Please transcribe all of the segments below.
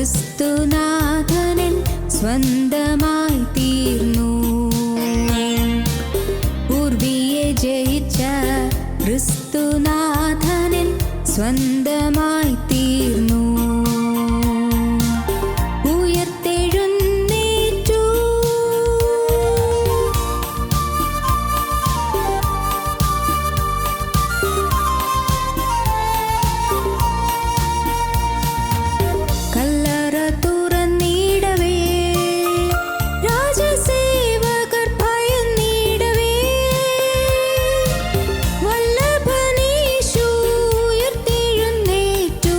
ക്രിസ്തുനാഥനൻ സ്വന്തമായി തീർന്നു. പൂർവിയെ ജയിച്ച ക്രിസ്തുനാഥനൻ സ്വന്തമായി തീർന്നു. ഉയർത്തെഴുന്നേറ്റു. കല്ലറ തുറന്നിടവേ രാജസേവകർ ഭയന്നിടവേ വല്ലഭനീശു ഉയർത്തെഴുന്നേറ്റു.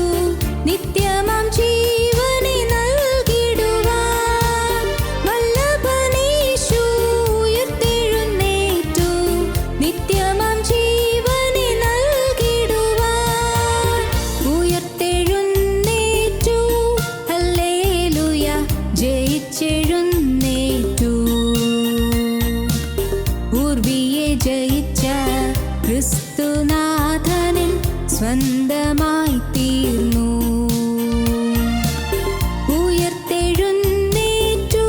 നിത്യമാം ജീവനെ നൽകിടുവാൻ വല്ലഭനീശു ഉയർത്തെഴുന്നേറ്റു. നിത്യമാം ജീവനെ നൽകിടുവാൻ ഉയർത്തെഴുന്നേറ്റു. ഹല്ലേലൂയ, ജയിച്ചെഴുന്നേറ്റു. പൂർവിയെ ജയിച്ച ക്രിസ്തുനാഥനൻ സ്വന്തമായി തീർന്നു. ഉയർത്തെഴുന്നേറ്റു.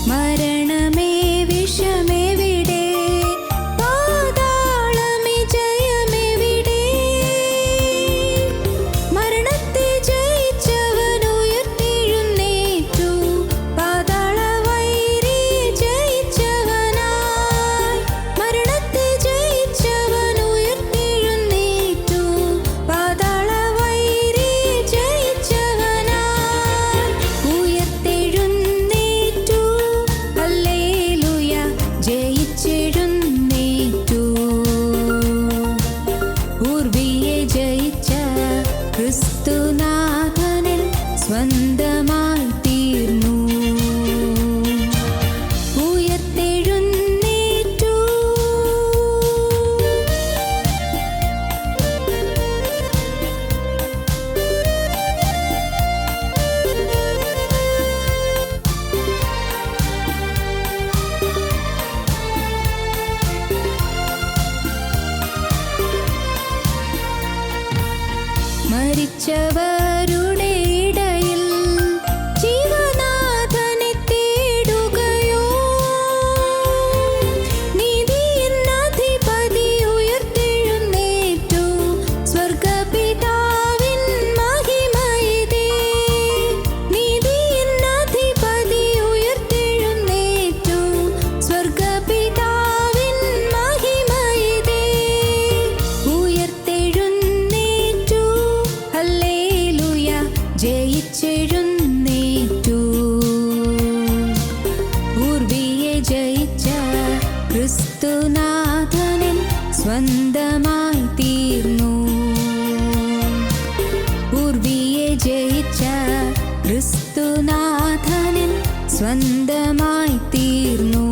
മരണമേ വിഷമെവിടെ? പാതാളമേ ജയമെവിടെ? മരണത്തെ ജയിച്ചവൻ ഉയർത്തെഴുന്നേറ്റു. പാതാള വൈരിയെ ജയിച്ചവനായി മരണത്തെ ജയിച്ചവൻ ഉയർത്തെഴുന്നേറ്റു. പാതാള വൈരിയെ ജയിച്ചവനായി ഉയർത്തെഴുന്നേറ്റു. ഹല്ലേലൂയ, ജയിച്ചെഴുന്നേറ്റു. പൂർവിയെ ജയിച്ച ക്രിസ്തുനാഥനൻ സ്വന്തമായി തീർന്നു. ഉയർത്തെഴുന്നേറ്റു. മരിച്ചവരുടെ ഇടയിൽ ജീവനാഥനെ തേടുകയോ? നീതിയിൻ അധിപതി ഉയർത്തെഴുന്നേറ്റു. സ്വർഗ്ഗപിതാവിൻ മഹിമയിതേ. നീതിയിൻ അധിപതി ഉയർത്തെഴുന്നേറ്റു. സ്വർഗ്ഗപിതാവിൻ മഹിമയിതേ. ഉയർത്തെഴുന്നേറ്റു. ഹല്ലേലൂയ, ജയിച്ചെഴുന്നേറ്റു. പൂർവിയെ ജയിച്ച ക്രിസ്തുനാഥനൻ സ്വന്തമായി തീർന്നു. പൂർവിയെ ജയിച്ച ക്രിസ്തുനാഥനൻ സ്വന്തമായി തീർന്നു.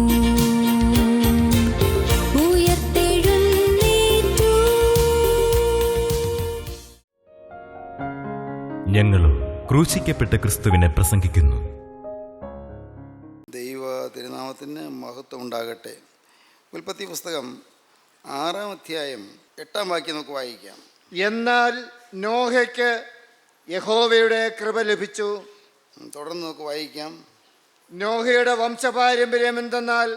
ഉയർത്തെഴുന്നേറ്റു. ഞങ്ങളും ക്രൂശിക്കപ്പെട്ട ക്രിസ്തുവിനെ പ്രസംഗിക്കുന്നു. ദൈവ തിരുനാമത്തിന് മഹത്വം ഉണ്ടാകട്ടെ. ഉൽപ്പത്തി പുസ്തകം 6-ാം അധ്യായം 8-ാം വാക്യം നമുക്ക് വായിക്കാം. എന്നാൽ നോഹയ്ക്ക് യഹോവയുടെ കൃപ ലഭിച്ചു. തുടർന്ന് നമുക്ക് വായിക്കാം. നോഹയുടെ വംശപാരമ്പര്യം എന്തെന്നാൽ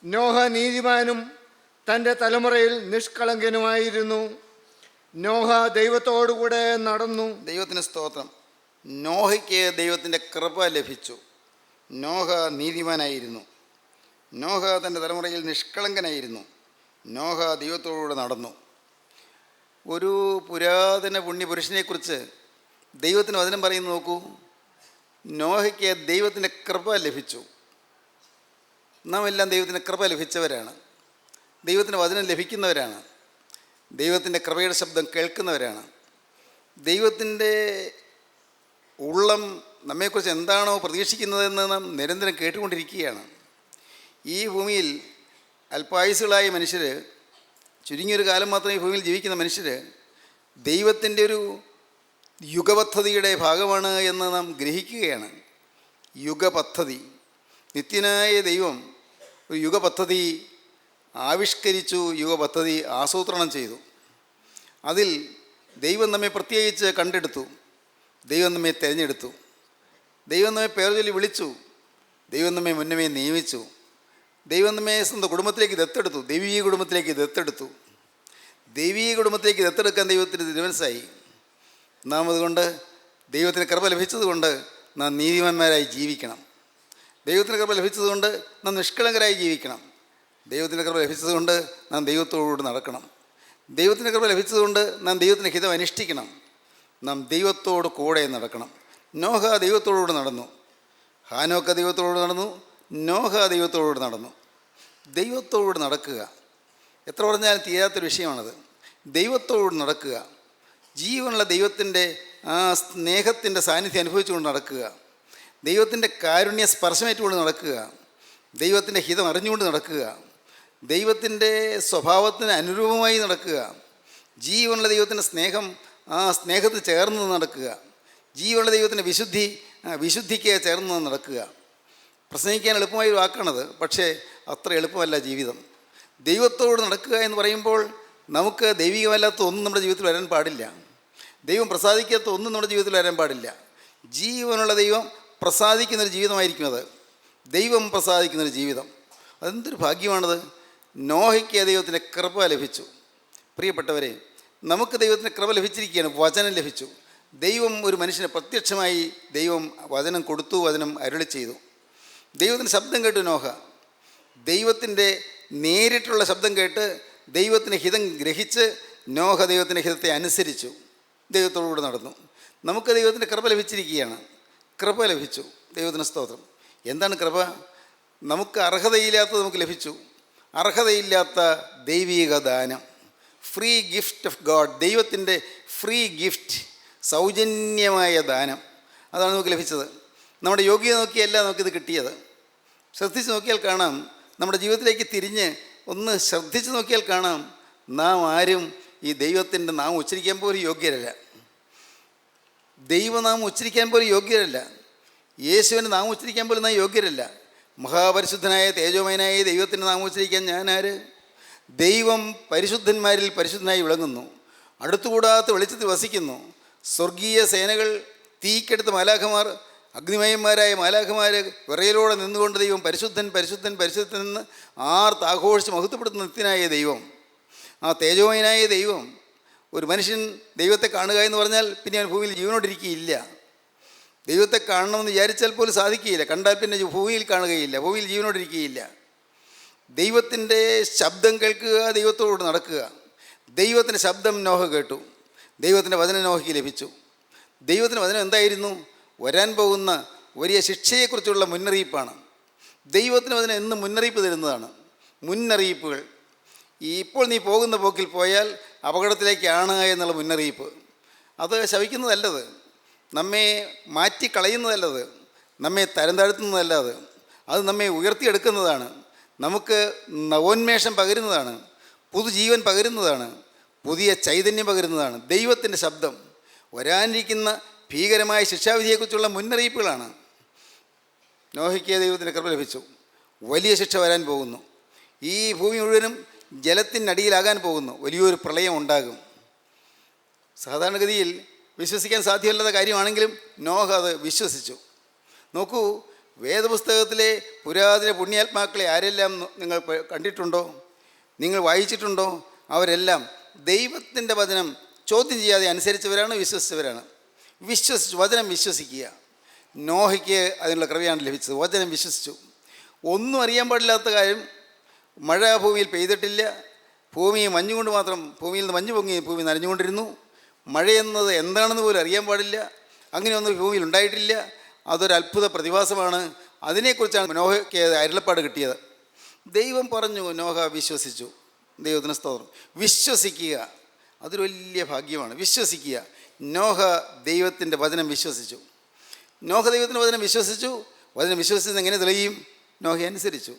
നോഹ നീതിമാനും തൻ്റെ തലമുറയിൽ നിഷ്കളങ്കനുമായിരുന്നു. നോഹ ദൈവത്തോടുകൂടെ നടന്നു. ദൈവത്തിന് സ്തോത്രം. നോഹയ്ക്ക് ദൈവത്തിൻ്റെ കൃപ ലഭിച്ചു. നോഹ നീതിമാനായിരുന്നു. നോഹ തൻ്റെ തലമുറയിൽ നിഷ്കളങ്കനായിരുന്നു. നോഹ ദൈവത്തോടുകൂടെ നടന്നു. ഒരു പുരാതന പുണ്യപുരുഷനെക്കുറിച്ച് ദൈവത്തിന് വചനം പറയുന്നു. നോക്കൂ, നോഹയ്ക്ക് ദൈവത്തിൻ്റെ കൃപ ലഭിച്ചു. നാം എല്ലാം ദൈവത്തിൻ്റെ കൃപ ലഭിച്ചവരാണ്. ദൈവത്തിൻ്റെ വചനം ലഭിക്കുന്നവരാണ്. ദൈവത്തിൻ്റെ കൃപയുടെ ശബ്ദം കേൾക്കുന്നവരാണ്. ദൈവത്തിൻ്റെ ഉള്ളം നമ്മെക്കുറിച്ച് എന്താണോ പ്രതീക്ഷിക്കുന്നതെന്ന് നാം നിരന്തരം കേട്ടുകൊണ്ടിരിക്കുകയാണ്. ഈ ഭൂമിയിൽ അല്പായുസുകളായ മനുഷ്യർ, ചുരുങ്ങിയൊരു കാലം മാത്രം ഈ ഭൂമിയിൽ ജീവിക്കുന്ന മനുഷ്യർ ദൈവത്തിൻ്റെ ഒരു യുഗപദ്ധതിയുടെ ഭാഗമാണ് എന്ന് നാം ഗ്രഹിക്കുകയാണ്. യുഗപദ്ധതി, നിത്യനായ ദൈവം ഒരു യുഗപദ്ധതി ആവിഷ്കരിച്ചു, യുഗപദ്ധതി ആസൂത്രണം ചെയ്തു. അതിൽ ദൈവം നമ്മെ പ്രത്യേകിച്ച് കണ്ടെടുത്തു, ദൈവം നമ്മെ തിരഞ്ഞെടുത്തു, ദൈവം നമ്മെ പേർ ചൊല്ലി വിളിച്ചു, ദൈവം നമ്മെ മുന്നമേ നിയമിച്ചു, ദൈവം നമ്മെ സ്വന്തം കുടുംബത്തിലേക്ക് ദത്തെടുത്തു, ദൈവീയ കുടുംബത്തിലേക്ക് ദത്തെടുത്തു. ദൈവീയ കുടുംബത്തിലേക്ക് ദത്തെടുക്കാൻ ദൈവത്തിന് തിരുമനസ്സായി. നാം അതുകൊണ്ട് ദൈവത്തിന് കൃപ ലഭിച്ചതുകൊണ്ട് നാം നീതിമാന്മാരായി ജീവിക്കണം. ദൈവത്തിന് കൃപ ലഭിച്ചതുകൊണ്ട് നാം നിഷ്കളങ്കരായി ജീവിക്കണം. ദൈവത്തിൻ്റെ കൃപ ലഭിച്ചതുകൊണ്ട് നാം ദൈവത്തോടുകൂടി നടക്കണം. ദൈവത്തിൻ്റെ കൃപ ലഭിച്ചതുകൊണ്ട് നാം ദൈവത്തിൻ്റെ ഹിതം അനുഷ്ഠിക്കണം. നാം ദൈവത്തോട് കൂടെ നടക്കണം. നോഹ ദൈവത്തോടുകൂടി നടന്നു, ഹാനോക്ക ദൈവത്തോട് നടന്നു, നോഹ ദൈവത്തോട് നടന്നു. ദൈവത്തോട് നടക്കുക എത്ര പറഞ്ഞാലും തീരാത്തൊരു വിഷയമാണത്. ദൈവത്തോട് നടക്കുക, ജീവനുള്ള ദൈവത്തിൻ്റെ ആ സ്നേഹത്തിൻ്റെ സാന്നിധ്യം അനുഭവിച്ചുകൊണ്ട് നടക്കുക, ദൈവത്തിൻ്റെ കാരുണ്യ സ്പർശമേറ്റുകൊണ്ട് നടക്കുക, ദൈവത്തിൻ്റെ ഹിതം അറിഞ്ഞുകൊണ്ട് നടക്കുക, ദൈവത്തിൻ്റെ സ്വഭാവത്തിന് അനുരൂപമായി നടക്കുക, ജീവനുള്ള ദൈവത്തിൻ്റെ സ്നേഹം ആ സ്നേഹത്തിൽ ചേർന്ന് നടക്കുക, ജീവനുള്ള ദൈവത്തിൻ്റെ വിശുദ്ധിക്ക് ചേർന്ന് നടക്കുക. പ്രസംഗിക്കാൻ എളുപ്പമായ ഒരു വാക്കാണത്, പക്ഷേ അത്ര എളുപ്പമല്ല ജീവിതം. ദൈവത്തോട് നടക്കുക എന്ന് പറയുമ്പോൾ നമുക്ക് ദൈവികമല്ലാത്ത ഒന്നും നമ്മുടെ ജീവിതത്തിൽ വരാൻ പാടില്ല. ദൈവം പ്രസാദിക്കാത്ത ഒന്നും നമ്മുടെ ജീവിതത്തിൽ വരാൻ പാടില്ല. ജീവനുള്ള ദൈവം പ്രസാദിക്കുന്നൊരു ജീവിതമായിരിക്കും അത്. ദൈവം പ്രസാദിക്കുന്നൊരു ജീവിതം, അതെന്തൊരു ഭാഗ്യമാണത്. നോഹയ്ക്ക് ദൈവത്തിൻ്റെ കൃപ ലഭിച്ചു. പ്രിയപ്പെട്ടവരെ, നമുക്ക് ദൈവത്തിൻ്റെ കൃപ ലഭിച്ചിരിക്കുകയാണ്, വചനം ലഭിച്ചു. ദൈവം ഒരു മനുഷ്യന് പ്രത്യക്ഷമായി ദൈവം വചനം കൊടുത്തു, വചനം അരുളി ചെയ്തു. ദൈവത്തിൻ്റെ ശബ്ദം കേട്ടു നോഹ. ദൈവത്തിൻ്റെ നേരിട്ടുള്ള ശബ്ദം കേട്ട് ദൈവത്തിൻ്റെ ഹിതം ഗ്രഹിച്ച് നോഹ ദൈവത്തിൻ്റെ ഹിതത്തെ അനുസരിച്ചു, ദൈവത്തോടുകൂടി നടന്നു. നമുക്ക് ദൈവത്തിൻ്റെ കൃപ ലഭിച്ചിരിക്കുകയാണ്. കൃപ ലഭിച്ചു, ദൈവത്തിന് സ്തോത്രം. എന്താണ് കൃപ? നമുക്ക് അർഹതയില്ലാത്തത് നമുക്ക് ലഭിച്ചു. അർഹതയില്ലാത്ത ദൈവിക ദാനം, ഫ്രീ ഗിഫ്റ്റ് ഓഫ് ഗോഡ്. ദൈവത്തിൻ്റെ ഫ്രീ ഗിഫ്റ്റ്, സൗജന്യമായ ദാനം, അതാണ് നമുക്ക് ലഭിച്ചത്. നമ്മുടെ യോഗ്യത നോക്കിയല്ല നമുക്കിത് കിട്ടിയത്. ശ്രദ്ധിച്ച് നോക്കിയാൽ കാണാം, നമ്മുടെ ജീവിതത്തിലേക്ക് തിരിഞ്ഞ് ഒന്ന് ശ്രദ്ധിച്ച് നോക്കിയാൽ കാണാം, നാം ആരും ഈ ദൈവത്തിൻ്റെ നാമം ഉച്ചരിക്കാൻ പോലും യോഗ്യരല്ല. ദൈവനാമം ഉച്ചരിക്കാൻ പോലും യോഗ്യരല്ല. യേശുവിൻ്റെ നാമം ഉച്ചരിക്കാൻ പോലും നാം യോഗ്യരല്ല. മഹാപരിശുദ്ധനായ തേജോമയനായ ദൈവത്തിൻ്റെ നാമം ഉച്ചരിക്കാൻ ഞാനാര്? ദൈവം പരിശുദ്ധന്മാരിൽ പരിശുദ്ധനായി വിളങ്ങുന്നു, അടുത്തുകൂടാത്ത വെളിച്ചത്തിൽ വസിക്കുന്നു. സ്വർഗീയ സേനകൾ, തീക്കെടുത്ത മാലാഖമാർ, അഗ്നിമയന്മാരായ മാലാഖമാർ വിറയലോടെ നിന്നുകൊണ്ട് ദൈവം പരിശുദ്ധൻ പരിശുദ്ധൻ പരിശുദ്ധൻ എന്ന് ആഘോഷിച്ച് മഹത്വപ്പെടുത്തുന്ന നിത്യനായ ദൈവം, ആ തേജോമയനായ ദൈവം. ഒരു മനുഷ്യൻ ദൈവത്തെ കാണുക എന്ന് പറഞ്ഞാൽ പിന്നെ അവൻ ഭൂമിയിൽ ജീവനോടിരിക്കുകയില്ല. ദൈവത്തെ കാണണമെന്ന് വിചാരിച്ചാൽ പോലും സാധിക്കുകയില്ല. കണ്ടാൽ പിന്നെ ഭൂമിയിൽ കാണുകയില്ല, ഭൂമിയിൽ ജീവനോടിരിക്കുകയില്ല. ദൈവത്തിൻ്റെ ശബ്ദം കേൾക്കുക, ദൈവത്തോട് നടക്കുക. ദൈവത്തിൻ്റെ ശബ്ദം നോഹ കേട്ടു, ദൈവത്തിൻ്റെ വചനം നോഹയ്ക്ക് ലഭിച്ചു. ദൈവത്തിൻ്റെ വചനം എന്തായിരുന്നു? വരാൻ പോകുന്ന വലിയ ശിക്ഷയെക്കുറിച്ചുള്ള മുന്നറിയിപ്പാണ്. ദൈവത്തിന് വചനം എന്നും മുന്നറിയിപ്പ് തരുന്നതാണ്. മുന്നറിയിപ്പുകൾ, ഇപ്പോൾ നീ പോകുന്ന പോക്കിൽ പോയാൽ അപകടത്തിലേക്കാണ് എന്നുള്ള മുന്നറിയിപ്പ്. അത് ശവിക്കുന്നതല്ലത്, നമ്മെ മാറ്റിക്കളയുന്നതല്ലത്, നമ്മെ തരം താഴ്ത്തുന്നതല്ലത്. അത് നമ്മെ ഉയർത്തിയെടുക്കുന്നതാണ്, നമുക്ക് നവോന്മേഷം പകരുന്നതാണ്, പുതുജീവൻ പകരുന്നതാണ്, പുതിയ ചൈതന്യം പകരുന്നതാണ്. ദൈവത്തിൻ്റെ ശബ്ദം വരാനിരിക്കുന്ന ഭീകരമായ ശിക്ഷാവിധിയെക്കുറിച്ചുള്ള മുന്നറിയിപ്പുകളാണ്. നോഹയ്ക്ക് ദൈവത്തിൻ്റെ കൃപ ലഭിച്ചു. വലിയ ശിക്ഷ വരാൻ പോകുന്നു. ഈ ഭൂമി മുഴുവനും ജലത്തിനടിയിലാകാൻ പോകുന്നു. വലിയൊരു പ്രളയം ഉണ്ടാകും. സാധാരണഗതിയിൽ വിശ്വസിക്കാൻ സാധ്യമല്ലാത്ത കാര്യമാണെങ്കിലും നോഹ അത് വിശ്വസിച്ചു. നോക്കൂ, വേദപുസ്തകത്തിലെ പുരാതന പുണ്യാത്മാക്കളെ ആരെല്ലാം നിങ്ങൾ കണ്ടിട്ടുണ്ടോ, നിങ്ങൾ വായിച്ചിട്ടുണ്ടോ? അവരെല്ലാം ദൈവത്തിൻ്റെ വചനം ചോദ്യം ചെയ്യാതെ അനുസരിച്ചവരാണ്, വിശ്വസിച്ചവരാണ്. വിശ്വസിച്ചു, വചനം വിശ്വസിക്കുക. നോഹയ്ക്ക് അതിനുള്ള കൃപയാണ് ലഭിച്ചത്. വചനം വിശ്വസിച്ചു. ഒന്നും അറിയാൻ പാടില്ലാത്ത കാര്യം, മഴ ഭൂമിയിൽ പെയ്തിട്ടില്ല, ഭൂമി മഞ്ഞുകൊണ്ട് മാത്രം, ഭൂമിയിൽ നിന്ന് മഞ്ഞ് പൊങ്ങി ഭൂമി നനഞ്ഞുകൊണ്ടിരുന്നു. മഴയെന്നത് എന്താണെന്ന് പോലും അറിയാൻ പാടില്ല. അങ്ങനെയൊന്നും ഭൂമിയിൽ ഉണ്ടായിട്ടില്ല. അതൊരു അത്ഭുത പ്രതിഭാസമാണ്. അതിനെക്കുറിച്ചാണ് നോഹയ്ക്ക് അരുളപ്പാട് കിട്ടിയത്. ദൈവം പറഞ്ഞു, നോഹ വിശ്വസിച്ചു. ദൈവത്തിന് സ്തോത്രം. വിശ്വസിക്കുക, അതൊരു വലിയ ഭാഗ്യമാണ്. വിശ്വസിക്കുക. നോഹ ദൈവത്തിൻ്റെ വചനം വിശ്വസിച്ചു. നോഹ ദൈവത്തിൻ്റെ വചനം വിശ്വസിച്ചു. വചനം വിശ്വസിച്ചത് എങ്ങനെ തെളിയും? നോഹ അനുസരിച്ചു.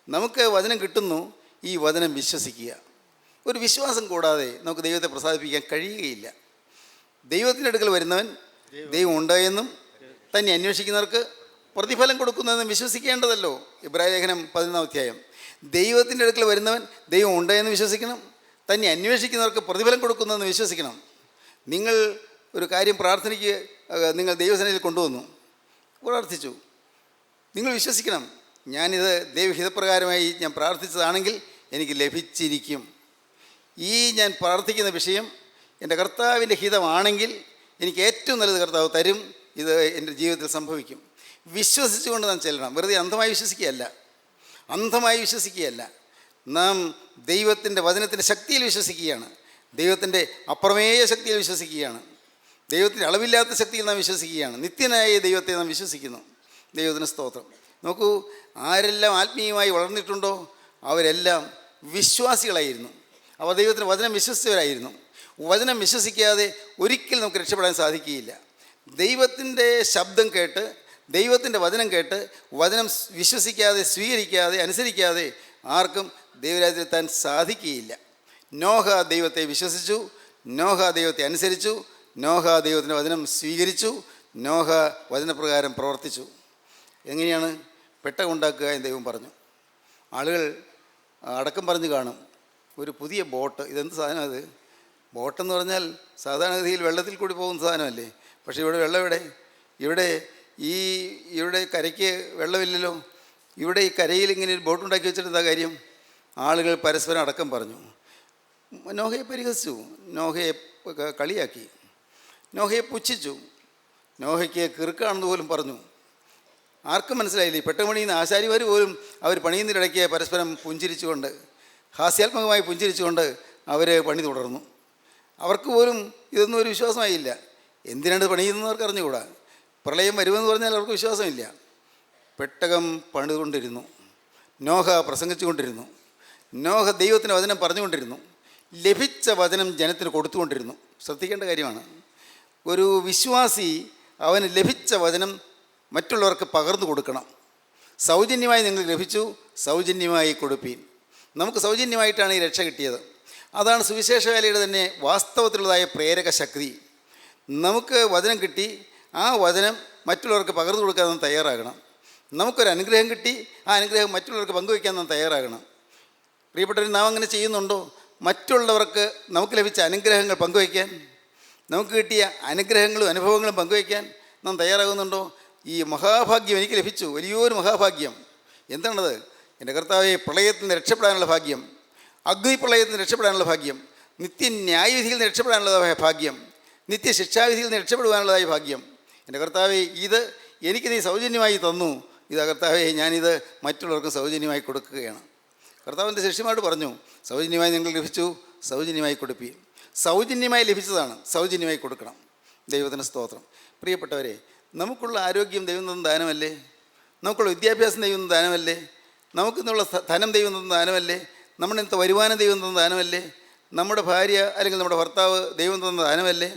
നമുക്ക് വചനം കിട്ടുന്നു, ഈ വചനം വിശ്വസിക്കുക. ഒരു വിശ്വാസം കൂടാതെ നമുക്ക് ദൈവത്തെ പ്രസാദിപ്പിക്കാൻ കഴിയുകയില്ല. ദൈവത്തിൻ്റെ അടുക്കൽ വരുന്നവൻ ദൈവം ഉണ്ട് എന്നും തന്നെ അന്വേഷിക്കുന്നവർക്ക് പ്രതിഫലം കൊടുക്കുന്നതെന്ന് വിശ്വസിക്കേണ്ടതല്ലോ. ഇബ്രാഹിം ലേഖനം 11-ാം അധ്യായം. ദൈവത്തിൻ്റെ അടുക്കൽ വരുന്നവൻ ദൈവം ഉണ്ട് എന്ന് വിശ്വസിക്കണം. തന്നെ അന്വേഷിക്കുന്നവർക്ക് പ്രതിഫലം കൊടുക്കുന്നതെന്ന് വിശ്വസിക്കണം. നിങ്ങൾ ഒരു കാര്യം പ്രാർത്ഥനയ്ക്ക് നിങ്ങൾ ദൈവസന്നിധിയിൽ കൊണ്ടുവന്നു, പ്രാർത്ഥിച്ചു. നിങ്ങൾ വിശ്വസിക്കണം, ഞാനിത് ദൈവഹിതപ്രകാരമായി ഞാൻ പ്രാർത്ഥിച്ചതാണെങ്കിൽ എനിക്ക് ലഭിച്ചിരിക്കും. ഈ ഞാൻ പ്രാർത്ഥിക്കുന്ന വിഷയം എൻ്റെ കർത്താവിൻ്റെ ഹിതമാണെങ്കിൽ എനിക്ക് ഏറ്റവും നല്ലത് കർത്താവ് തരും. ഇത് എൻ്റെ ജീവിതത്തിൽ സംഭവിക്കും. വിശ്വസിച്ചുകൊണ്ട് നാം ചെല്ലണം. വെറുതെ അന്ധമായി വിശ്വസിക്കുകയല്ല. നാം ദൈവത്തിൻ്റെ വചനത്തിൻ്റെ ശക്തിയിൽ വിശ്വസിക്കുകയാണ്. ദൈവത്തിൻ്റെ അപ്രമേയ ശക്തിയിൽ വിശ്വസിക്കുകയാണ്. ദൈവത്തിൻ്റെ അളവില്ലാത്ത ശക്തിയിൽ നാം വിശ്വസിക്കുകയാണ്. നിത്യനായ ദൈവത്തെ നാം വിശ്വസിക്കുന്നു. ദൈവത്തിന് സ്തോത്രം. നോക്കൂ, ആരെല്ലാം ആത്മീയമായി വളർന്നിട്ടുണ്ടോ അവരെല്ലാം വിശ്വാസികളായിരുന്നു. അവർ ദൈവത്തിൻ്റെ വചനം വിശ്വസിച്ചവരായിരുന്നു. വചനം വിശ്വസിക്കാതെ ഒരിക്കലും നമുക്ക് രക്ഷപ്പെടാൻ സാധിക്കുകയില്ല. ദൈവത്തിൻ്റെ ശബ്ദം കേട്ട്, ദൈവത്തിൻ്റെ വചനം കേട്ട്, വചനം വിശ്വസിക്കാതെ, സ്വീകരിക്കാതെ, അനുസരിക്കാതെ ആർക്കും ദൈവരാജ്യത്തെത്താൻ സാധിക്കുകയില്ല. നോഹ ദൈവത്തെ വിശ്വസിച്ചു, നോഹ ദൈവത്തെ അനുസരിച്ചു, നോഹ ദൈവത്തിൻ്റെ വചനം സ്വീകരിച്ചു, നോഹ വചനപ്രകാരം പ്രവർത്തിച്ചു. എങ്ങനെയാണ്? പെട്ടകം ഉണ്ടാക്കുക എന്ന് ദൈവം പറഞ്ഞു. ആളുകൾ അടക്കം പറഞ്ഞു കാണും, ഒരു പുതിയ ബോട്ട്. ഇതെന്ത് സാധനം? അത് ബോട്ടെന്ന് പറഞ്ഞാൽ സാധാരണഗതിയിൽ വെള്ളത്തിൽ കൂടി പോകുന്ന സാധനമല്ലേ. പക്ഷേ ഇവിടെ വെള്ളം എവിടെ? ഇവിടെ കരയ്ക്ക് വെള്ളമില്ലല്ലോ. ഇവിടെ ഈ കരയിൽ ഇങ്ങനെ ഒരു ബോട്ട് ഉണ്ടാക്കി വെച്ചിട്ട് എന്താ കാര്യം? ആളുകൾ പരസ്പരം അടക്കം പറഞ്ഞു. നോഹയെ പരിഹസിച്ചു, നോഹയെ കളിയാക്കി, നോഹയെ പുച്ഛിച്ചു, നോഹയ്ക്ക് കിറുക്കാണെന്ന് പോലും പറഞ്ഞു. ആർക്കും മനസ്സിലായില്ല. ഈ പെട്ടകം പണിയുന്ന ആശാരിമാർ പോലും അവർ പണിയുന്നതിനിടയ്ക്ക് പരസ്പരം പുഞ്ചിരിച്ചുകൊണ്ട്, ഹാസ്യാത്മകമായി പുഞ്ചിരിച്ചുകൊണ്ട് അവർ പണി തുടർന്നു. അവർക്ക് പോലും ഇതൊന്നും ഒരു വിശ്വാസമായില്ല. എന്തിനാണ് പണിയുന്നവർക്ക് അറിഞ്ഞുകൂടാ. പ്രളയം വരുമെന്ന് പറഞ്ഞാൽ അവർക്ക് വിശ്വാസമില്ല. പെട്ടകം പണിതുകൊണ്ടിരുന്നു, നോഹ പ്രസംഗിച്ചു കൊണ്ടിരുന്നു, നോഹ ദൈവത്തിൻ്റെ വചനം പറഞ്ഞുകൊണ്ടിരുന്നു, ലഭിച്ച വചനം ജനത്തിന് കൊടുത്തുകൊണ്ടിരുന്നു. ശ്രദ്ധിക്കേണ്ട കാര്യമാണ്. ഒരു വിശ്വാസി അവന് ലഭിച്ച വചനം മറ്റുള്ളവർക്ക് പകർന്നു കൊടുക്കണം. സൗജന്യമായി നിങ്ങൾക്ക് ലഭിച്ചു, സൗജന്യമായി കൊടുപ്പീൻ. നമുക്ക് സൗജന്യമായിട്ടാണ് ഈ രക്ഷ കിട്ടിയത്. അതാണ് സുവിശേഷ വേലയുടെ തന്നെ വാസ്തവത്തിലുള്ളതായ പ്രേരക ശക്തി. നമുക്ക് വചനം കിട്ടി, ആ വചനം മറ്റുള്ളവർക്ക് പകർന്നു കൊടുക്കാൻ നാം തയ്യാറാകണം. നമുക്കൊരു അനുഗ്രഹം കിട്ടി, ആ അനുഗ്രഹം മറ്റുള്ളവർക്ക് പങ്കുവയ്ക്കാൻ നാം തയ്യാറാകണം. പ്രിയപ്പെട്ടവർ, നാം അങ്ങനെ ചെയ്യുന്നുണ്ടോ? മറ്റുള്ളവർക്ക് നമുക്ക് ലഭിച്ച അനുഗ്രഹങ്ങൾ പങ്കുവയ്ക്കാൻ, നമുക്ക് കിട്ടിയ അനുഗ്രഹങ്ങളും അനുഭവങ്ങളും പങ്കുവയ്ക്കാൻ നാം തയ്യാറാകുന്നുണ്ടോ? ഈ മഹാഭാഗ്യം എനിക്ക് ലഭിച്ചു, വലിയൊരു മഹാഭാഗ്യം. എന്താണത്? എൻ്റെ കർത്താവെ, പ്രളയത്തിൽ നിന്ന് രക്ഷപ്പെടാനുള്ള ഭാഗ്യം, അഗ്നിപ്രളയത്തിൽ നിന്ന് രക്ഷപ്പെടാനുള്ള ഭാഗ്യം, നിത്യന്യായവിധിയിൽ നിന്ന് രക്ഷപ്പെടാനുള്ളതായ ഭാഗ്യം, നിത്യശിക്ഷാവിധിയിൽ നിന്ന് രക്ഷപ്പെടുവാനുള്ളതായ ഭാഗ്യം. എൻ്റെ കർത്താവെ, ഇത് എനിക്ക് നീ സൗജന്യമായി തന്നു. ഇതാ കർത്താവെ, ഞാനിത് മറ്റുള്ളവർക്ക് സൗജന്യമായി കൊടുക്കുകയാണ്. കർത്താവിൻ്റെ ശിഷ്യന്മാരോട് പറഞ്ഞു, സൗജന്യമായി നിങ്ങൾ ലഭിച്ചു, സൗജന്യമായി കൊടുപ്പീൻ. സൗജന്യമായി ലഭിച്ചതാണ്, സൗജന്യമായി കൊടുക്കണം. ദൈവത്തിന് സ്തോത്രം. പ്രിയപ്പെട്ടവരെ, നമുക്കുള്ള ആരോഗ്യം ദൈവം തന്ന ദാനമല്ലേ? നമുക്കുള്ള വിദ്യാഭ്യാസം ദൈവം തന്ന ദാനമല്ലേ? നമുക്കിന്നുള്ള ധനം ദൈവം തന്ന ദാനമല്ലേ? നമ്മുടെ ഇന്നത്തെ വരുമാനം ദൈവം തന്ന ദാനമല്ലേ? നമ്മുടെ ഭാര്യ അല്ലെങ്കിൽ നമ്മുടെ ഭർത്താവ് ദൈവം തന്ന ദാനമല്ലേ?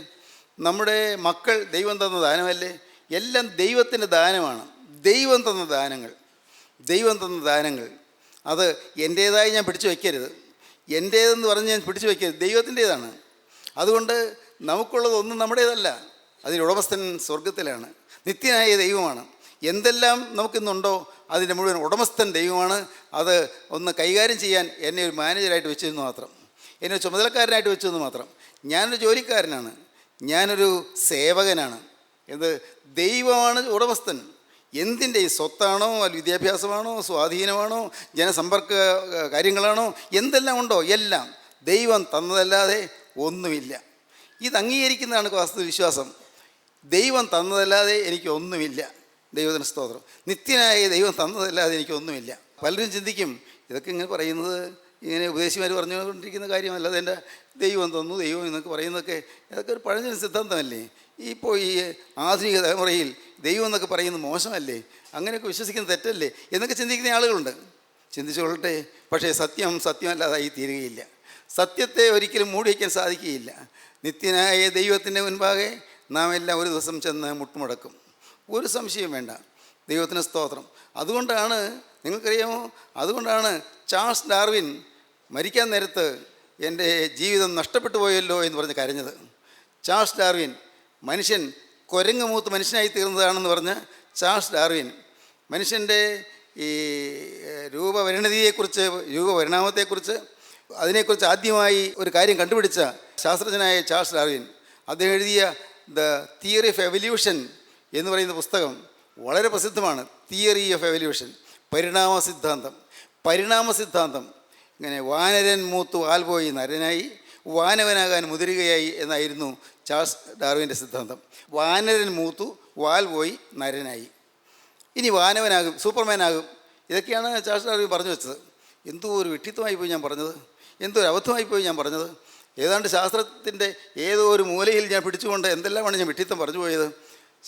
നമ്മുടെ മക്കൾ ദൈവം തന്ന ദാനമല്ലേ? എല്ലാം ദൈവത്തിൻ്റെ ദാനമാണ്. ദൈവം തന്ന ദാനങ്ങൾ അത് എൻ്റേതായി ഞാൻ പിടിച്ചു വയ്ക്കരുത്. എൻ്റേതെന്ന് പറഞ്ഞ് ഞാൻ പിടിച്ചു വയ്ക്കരുത്, ദൈവത്തിൻ്റേതാണ്. അതുകൊണ്ട് നമുക്കുള്ളതൊന്നും നമ്മുടേതല്ല. അതിനുടമസ്ഥൻ സ്വർഗത്തിലാണ്, നിത്യനായ ദൈവമാണ്. എന്തെല്ലാം നമുക്കിന്നുണ്ടോ അതിൻ്റെ മുഴുവൻ ഉടമസ്ഥൻ ദൈവമാണ്. അത് ഒന്ന് കൈകാര്യം ചെയ്യാൻ എന്നെ ഒരു മാനേജറായിട്ട് വെച്ചിരുന്നു മാത്രം, എന്നെ ചുമതലക്കാരനായിട്ട് വെച്ചെന്ന് മാത്രം. ഞാനൊരു ജോലിക്കാരനാണ്, ഞാനൊരു സേവകനാണ്. എന്ത്? ദൈവമാണ് ഉടമസ്ഥൻ. എന്തിൻ്റെയും സ്വത്താണോ, അല്ലെങ്കിൽ വിദ്യാഭ്യാസമാണോ, സ്വാധീനമാണോ, ജനസമ്പർക്ക കാര്യങ്ങളാണോ, എന്തെല്ലാം ഉണ്ടോ എല്ലാം ദൈവം തന്നതല്ലാതെ ഒന്നുമില്ല. ഇത് അംഗീകരിക്കുന്നതാണ് വാസ്തുവിശ്വാസം. ദൈവം തന്നതല്ലാതെ എനിക്കൊന്നുമില്ല. ദൈവത്തിന് സ്തോത്രം. നിത്യനായ ദൈവം തന്നതല്ലാതെ എനിക്കൊന്നുമില്ല. പലരും ചിന്തിക്കും, ഇതൊക്കെ ഇങ്ങനെ പറയുന്നത് ഇങ്ങനെ ഉപദേശിമാർ പറഞ്ഞുകൊണ്ടിരിക്കുന്ന കാര്യമല്ല, അതെൻ്റെ ദൈവം തന്നു, ദൈവം എന്നൊക്കെ പറയുന്നതൊക്കെ ഇതൊക്കെ ഒരു പഴഞ്ഞ സിദ്ധാന്തമല്ലേ? ഇപ്പോൾ ഈ ആധുനിക തലമുറയിൽ ദൈവം എന്നൊക്കെ പറയുന്നത് മോശമല്ലേ? അങ്ങനെയൊക്കെ വിശ്വസിക്കുന്നത് തെറ്റല്ലേ എന്നൊക്കെ ചിന്തിക്കുന്ന ആളുകളുണ്ട്. ചിന്തിച്ചുകൊള്ളട്ടെ. പക്ഷേ സത്യമല്ലാതായി തീരുകയില്ല. സത്യത്തെ ഒരിക്കലും മൂടി വയ്ക്കാൻ സാധിക്കുകയില്ല. നിത്യനായ ദൈവത്തിൻ്റെ മുൻപാകെ നാം എല്ലാം ഒരു ദിവസം ചെന്ന് മുട്ടുമടക്കും. ഒരു സംശയം വേണ്ട. ദൈവത്തിന് സ്തോത്രം. അതുകൊണ്ടാണ്, നിങ്ങൾക്കറിയാമോ, അതുകൊണ്ടാണ് ചാൾസ് ഡാർവിൻ മരിക്കാൻ നേരത്ത് എൻ്റെ ജീവിതം നഷ്ടപ്പെട്ടു പോയല്ലോ എന്ന് പറഞ്ഞ് കരഞ്ഞത്. ചാൾസ് ഡാർവിൻ, മനുഷ്യൻ കുരങ്ങ് മൂത്ത് മനുഷ്യനായി തീർന്നതാണെന്ന് പറഞ്ഞ് ചാൾസ് ഡാർവിൻ മനുഷ്യൻ്റെ ഈ രൂപപരിണതിയെക്കുറിച്ച്, രൂപപരിണാമത്തെക്കുറിച്ച്, അതിനെക്കുറിച്ച് ആദ്യമായി ഒരു കാര്യം കണ്ടുപിടിച്ച ശാസ്ത്രജ്ഞനായ ചാൾസ് ഡാർവിൻ, അദ്ദേഹം എഴുതിയ ദ തിയറി ഓഫ് എവല്യൂഷൻ എന്ന് പറയുന്ന പുസ്തകം വളരെ പ്രസിദ്ധമാണ്. തിയറി ഓഫ് എവല്യൂഷൻ, പരിണാമ സിദ്ധാന്തം. ഇങ്ങനെ വാനരൻ മൂത്തു വാൽ പോയി നരനായി, വാനവനാകാൻ മുതിരുകയായി എന്നായിരുന്നു ചാൾസ് ഡാർവിൻ്റെ സിദ്ധാന്തം. വാനരൻ മൂത്തു വാൽ പോയി നരനായി, ഇനി വാനവനാകും, സൂപ്പർമാനാകും. ഇതൊക്കെയാണ് ചാൾസ് ഡാർവിൻ പറഞ്ഞു വെച്ചത്. എന്തോ ഒരു വിഡ്ഢിത്തമായി പോയി ഞാൻ പറഞ്ഞത്, എന്തോ ഒരു അബദ്ധമായിപ്പോയി ഞാൻ പറഞ്ഞത്. ഏതാണ്ട് ശാസ്ത്രത്തിൻ്റെ ഏതോ ഒരു മൂലയിൽ ഞാൻ പിടിച്ചുകൊണ്ട് എന്തെല്ലാമാണ് ഞാൻ വിഡ്ഢിത്തം പറഞ്ഞു പോയത്.